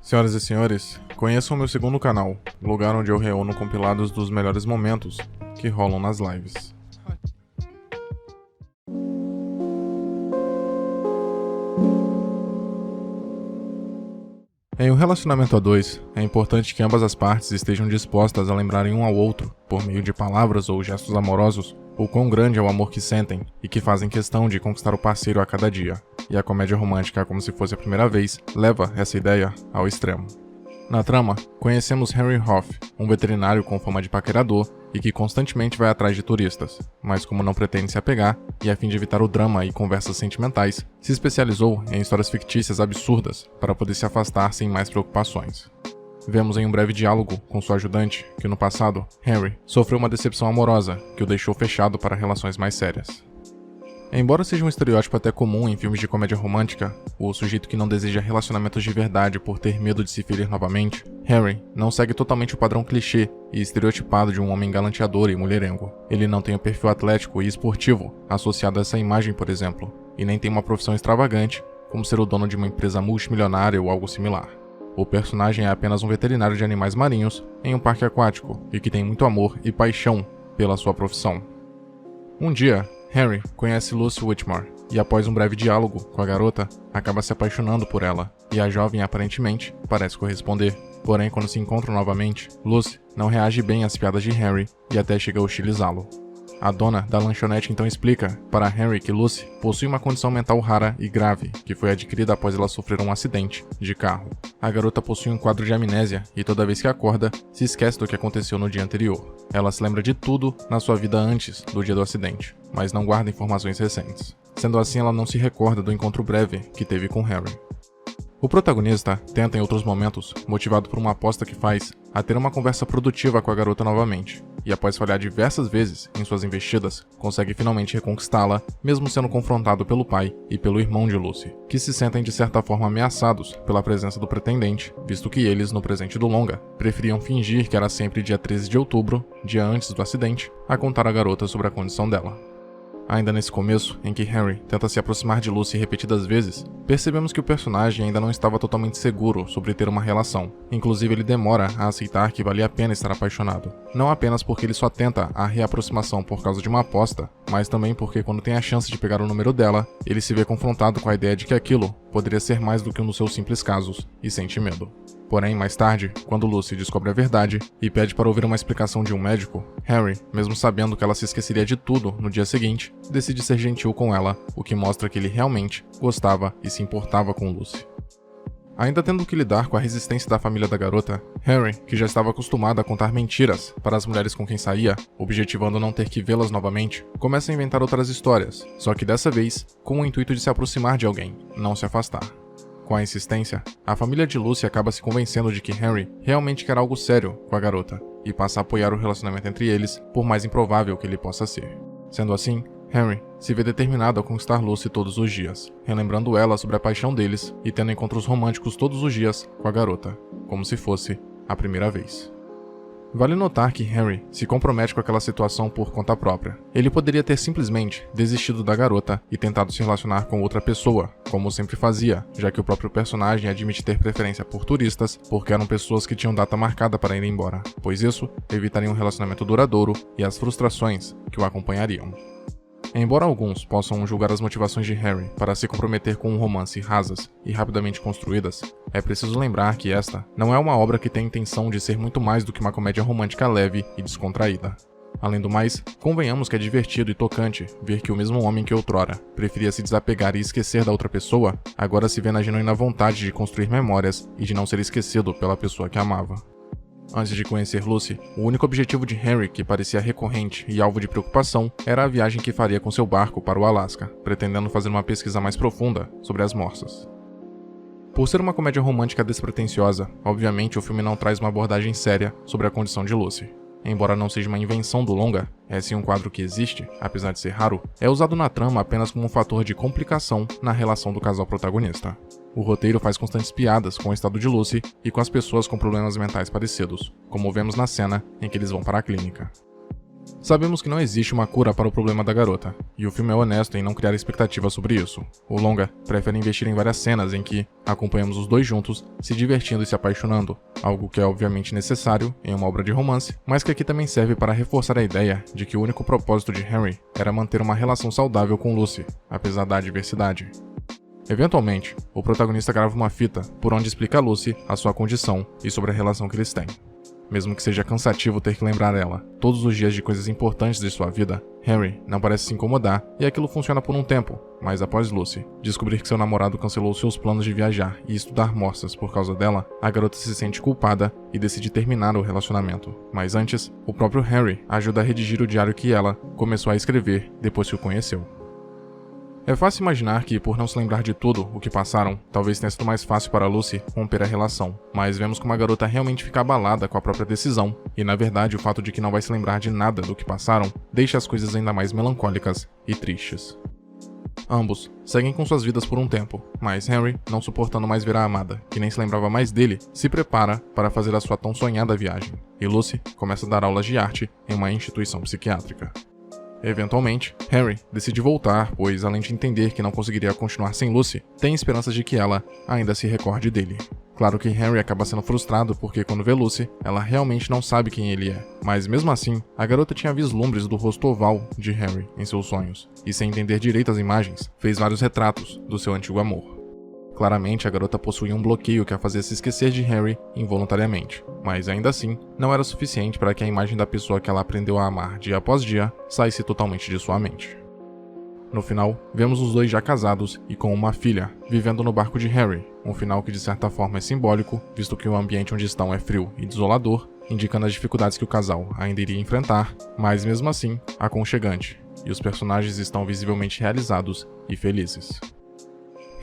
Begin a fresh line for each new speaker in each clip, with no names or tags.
Senhoras e senhores, conheçam meu segundo canal, lugar onde eu reúno compilados dos melhores momentos que rolam nas lives. Em um relacionamento a dois, é importante que ambas as partes estejam dispostas a lembrarem um ao outro, por meio de palavras ou gestos amorosos, o quão grande é o amor que sentem e que fazem questão de conquistar o parceiro a cada dia. E a comédia romântica, como se fosse a primeira vez, leva essa ideia ao extremo. Na trama, conhecemos Henry Hoff, um veterinário com fama de paquerador e que constantemente vai atrás de turistas, mas como não pretende se apegar, e a fim de evitar o drama e conversas sentimentais, se especializou em histórias fictícias absurdas para poder se afastar sem mais preocupações. Vemos em um breve diálogo com sua ajudante que no passado, Henry sofreu uma decepção amorosa que o deixou fechado para relações mais sérias. Embora seja um estereótipo até comum em filmes de comédia romântica, o sujeito que não deseja relacionamentos de verdade por ter medo de se ferir novamente, Henry não segue totalmente o padrão clichê e estereotipado de um homem galanteador e mulherengo. Ele não tem o perfil atlético e esportivo associado a essa imagem, por exemplo, e nem tem uma profissão extravagante, como ser o dono de uma empresa multimilionária ou algo similar. O personagem é apenas um veterinário de animais marinhos em um parque aquático e que tem muito amor e paixão pela sua profissão. Um dia, Henry conhece Lucy Whitmore e, após um breve diálogo com a garota, acaba se apaixonando por ela, e a jovem aparentemente parece corresponder. Porém, quando se encontram novamente, Lucy não reage bem às piadas de Henry e até chega a hostilizá-lo. A dona da lanchonete então explica para Henry que Lucy possui uma condição mental rara e grave, que foi adquirida após ela sofrer um acidente de carro. A garota possui um quadro de amnésia e toda vez que acorda, se esquece do que aconteceu no dia anterior. Ela se lembra de tudo na sua vida antes do dia do acidente, mas não guarda informações recentes. Sendo assim, ela não se recorda do encontro breve que teve com Henry. O protagonista tenta em outros momentos, motivado por uma aposta que faz, a ter uma conversa produtiva com a garota novamente, e após falhar diversas vezes em suas investidas, consegue finalmente reconquistá-la, mesmo sendo confrontado pelo pai e pelo irmão de Lucy, que se sentem de certa forma ameaçados pela presença do pretendente, visto que eles, no presente do longa, preferiam fingir que era sempre dia 13 de outubro, dia antes do acidente, a contar à garota sobre a condição dela. Ainda nesse começo, em que Henry tenta se aproximar de Lucy repetidas vezes, percebemos que o personagem ainda não estava totalmente seguro sobre ter uma relação. Inclusive, ele demora a aceitar que valia a pena estar apaixonado. Não apenas porque ele só tenta a reaproximação por causa de uma aposta, mas também porque quando tem a chance de pegar o número dela, ele se vê confrontado com a ideia de que aquilo poderia ser mais do que um dos seus simples casos, e sente medo. Porém, mais tarde, quando Lucy descobre a verdade e pede para ouvir uma explicação de um médico, Henry, mesmo sabendo que ela se esqueceria de tudo no dia seguinte, decide ser gentil com ela, o que mostra que ele realmente gostava e se importava com Lucy. Ainda tendo que lidar com a resistência da família da garota, Henry, que já estava acostumado a contar mentiras para as mulheres com quem saía, objetivando não ter que vê-las novamente, começa a inventar outras histórias, só que dessa vez com o intuito de se aproximar de alguém, não se afastar. Com a insistência, a família de Lucy acaba se convencendo de que Henry realmente quer algo sério com a garota e passa a apoiar o relacionamento entre eles, por mais improvável que ele possa ser. Sendo assim, Henry se vê determinado a conquistar Lucy todos os dias, relembrando ela sobre a paixão deles e tendo encontros românticos todos os dias com a garota, como se fosse a primeira vez. Vale notar que Henry se compromete com aquela situação por conta própria. Ele poderia ter simplesmente desistido da garota e tentado se relacionar com outra pessoa, como sempre fazia, já que o próprio personagem admite ter preferência por turistas, porque eram pessoas que tinham data marcada para ir embora, pois isso evitaria um relacionamento duradouro e as frustrações que o acompanhariam. Embora alguns possam julgar as motivações de Henry para se comprometer com um romance rasas e rapidamente construídas, é preciso lembrar que esta não é uma obra que tem a intenção de ser muito mais do que uma comédia romântica leve e descontraída. Além do mais, convenhamos que é divertido e tocante ver que o mesmo homem que outrora preferia se desapegar e esquecer da outra pessoa, agora se vê na genuína vontade de construir memórias e de não ser esquecido pela pessoa que amava. Antes de conhecer Lucy, o único objetivo de Henry que parecia recorrente e alvo de preocupação era a viagem que faria com seu barco para o Alasca, pretendendo fazer uma pesquisa mais profunda sobre as morsas. Por ser uma comédia romântica despretensiosa, obviamente o filme não traz uma abordagem séria sobre a condição de Lucy. Embora não seja uma invenção do longa, é sim um quadro que existe, apesar de ser raro, é usado na trama apenas como um fator de complicação na relação do casal protagonista. O roteiro faz constantes piadas com o estado de Lucy e com as pessoas com problemas mentais parecidos, como vemos na cena em que eles vão para a clínica. Sabemos que não existe uma cura para o problema da garota, e o filme é honesto em não criar expectativas sobre isso. O longa prefere investir em várias cenas em que acompanhamos os dois juntos, se divertindo e se apaixonando, algo que é obviamente necessário em uma obra de romance, mas que aqui também serve para reforçar a ideia de que o único propósito de Henry era manter uma relação saudável com Lucy, apesar da adversidade. Eventualmente, o protagonista grava uma fita por onde explica a Lucy a sua condição e sobre a relação que eles têm. Mesmo que seja cansativo ter que lembrar ela todos os dias de coisas importantes de sua vida, Henry não parece se incomodar e aquilo funciona por um tempo, mas após Lucy descobrir que seu namorado cancelou seus planos de viajar e estudar moças por causa dela, a garota se sente culpada e decide terminar o relacionamento. Mas antes, o próprio Henry ajuda a redigir o diário que ela começou a escrever depois que o conheceu. É fácil imaginar que, por não se lembrar de tudo o que passaram, talvez tenha sido mais fácil para Lucy romper a relação, mas vemos como a garota realmente fica abalada com a própria decisão, e na verdade o fato de que não vai se lembrar de nada do que passaram deixa as coisas ainda mais melancólicas e tristes. Ambos seguem com suas vidas por um tempo, mas Henry, não suportando mais ver a amada, que nem se lembrava mais dele, se prepara para fazer a sua tão sonhada viagem, e Lucy começa a dar aulas de arte em uma instituição psiquiátrica. Eventualmente, Henry decide voltar, pois além de entender que não conseguiria continuar sem Lucy, tem esperanças de que ela ainda se recorde dele. Claro que Henry acaba sendo frustrado porque quando vê Lucy, ela realmente não sabe quem ele é, mas mesmo assim, a garota tinha vislumbres do rosto oval de Henry em seus sonhos, e sem entender direito as imagens, fez vários retratos do seu antigo amor. Claramente, a garota possuía um bloqueio que a fazia se esquecer de Henry involuntariamente, mas ainda assim, não era suficiente para que a imagem da pessoa que ela aprendeu a amar dia após dia saísse totalmente de sua mente. No final, vemos os dois já casados e com uma filha, vivendo no barco de Henry, um final que de certa forma é simbólico, visto que o ambiente onde estão é frio e desolador, indicando as dificuldades que o casal ainda iria enfrentar, mas mesmo assim, aconchegante, e os personagens estão visivelmente realizados e felizes.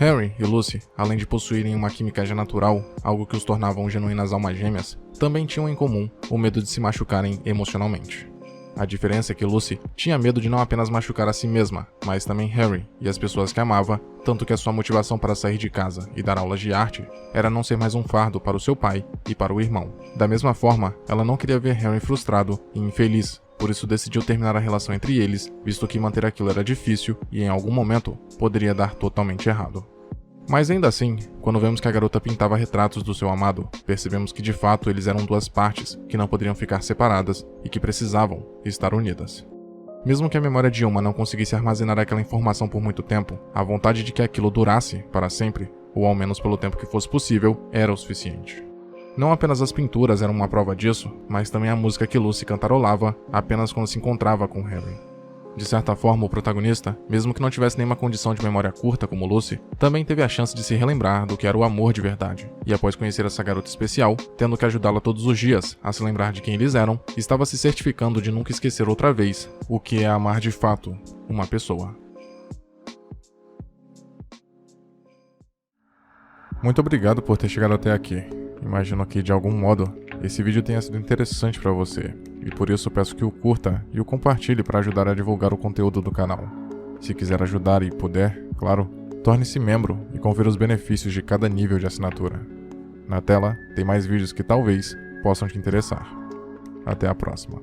Henry e Lucy, além de possuírem uma química já natural, algo que os tornavam genuínas almas gêmeas, também tinham em comum o medo de se machucarem emocionalmente. A diferença é que Lucy tinha medo de não apenas machucar a si mesma, mas também Henry e as pessoas que amava, tanto que a sua motivação para sair de casa e dar aulas de arte era não ser mais um fardo para o seu pai e para o irmão. Da mesma forma, ela não queria ver Henry frustrado e infeliz, por isso decidiu terminar a relação entre eles, visto que manter aquilo era difícil e em algum momento poderia dar totalmente errado. Mas ainda assim, quando vemos que a garota pintava retratos do seu amado, percebemos que de fato eles eram duas partes que não poderiam ficar separadas e que precisavam estar unidas. Mesmo que a memória de uma não conseguisse armazenar aquela informação por muito tempo, a vontade de que aquilo durasse para sempre, ou ao menos pelo tempo que fosse possível, era o suficiente. Não apenas as pinturas eram uma prova disso, mas também a música que Lucy cantarolava apenas quando se encontrava com Henry. De certa forma, o protagonista, mesmo que não tivesse nenhuma condição de memória curta como Lucy, também teve a chance de se relembrar do que era o amor de verdade, e após conhecer essa garota especial, tendo que ajudá-la todos os dias a se lembrar de quem eles eram, estava se certificando de nunca esquecer outra vez o que é amar de fato uma pessoa. Muito obrigado por ter chegado até aqui. Imagino que, de algum modo, esse vídeo tenha sido interessante para você, e por isso peço que o curta e o compartilhe para ajudar a divulgar o conteúdo do canal. Se quiser ajudar e puder, claro, torne-se membro e confira os benefícios de cada nível de assinatura. Na tela, tem mais vídeos que talvez possam te interessar. Até a próxima.